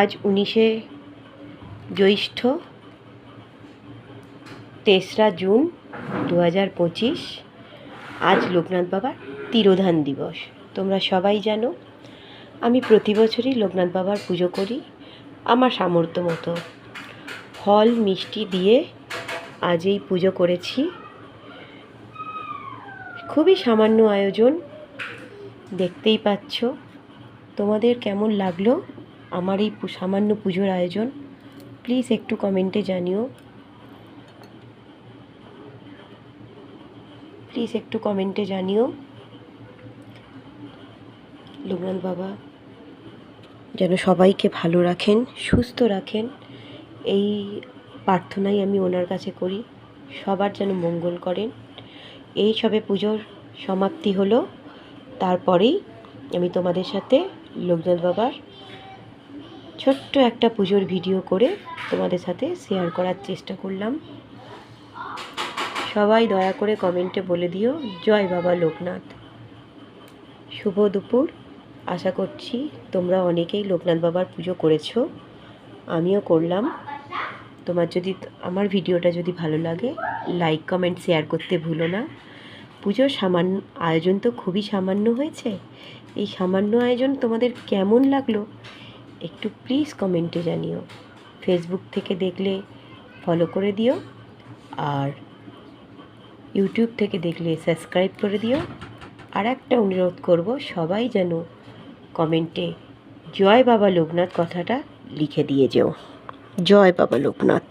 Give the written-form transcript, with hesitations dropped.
আজ 19শে জ্যৈষ্ঠ, 3রা জুন 2025। আজ লোকনাথ বাবার তিরোধান দিবস। তোমরা সবাই জানো আমি প্রতি বছরই লোকনাথ বাবার পুজো করি আমার সামর্থ্য মতো। ফল মিষ্টি দিয়ে আজ এই পুজো করেছি। খুবই সামান্য আয়োজন, দেখতেই পাচ্ছ। তোমাদের কেমন লাগলো আমার এই সামান্য পুজোর আয়োজন? প্লিজ একটু কমেন্টে জানিও। লোকনাথ বাবা যেন সবাইকে ভালো রাখেন, সুস্থ রাখেন, এই প্রার্থনাই আমি ওনার কাছে করি। সবার যেন মঙ্গল করেন। এই সবে পুজোর সমাপ্তি হলো, তারপরেই আমি তোমাদের সাথে লোকনাথ বাবার ছোট্ট একটা পুজোর ভিডিও করে তোমাদের সাথে শেয়ার করার চেষ্টা করলাম। সবাই দয়া করে কমেন্টে বলে দিও জয় বাবা লোকনাথ। শুভ দুপুর। আশা করছি তোমরা অনেকেই লোকনাথ বাবার পুজো করেছো, আমিও করলাম। আমার ভিডিওটা যদি ভালো লাগে লাইক কমেন্ট শেয়ার করতে ভুলো না। পুজোর সামান্য আয়োজন তো খুবই সামান্য হয়েছে। এই সামান্য আয়োজন তোমাদের কেমন লাগলো একটু প্লিজ কমেন্টে জানিও। ফেসবুক থেকে দেখলে ফলো করে দিও, আর ইউটিউব থেকে দেখলে সাবস্ক্রাইব করে দিও। আর একটা অনুরোধ করব, সবাই যেন কমেন্টে জয় বাবা লোকনাথ কথাটা লিখে দিয়ে যেও। জয় বাবা লোকনাথ।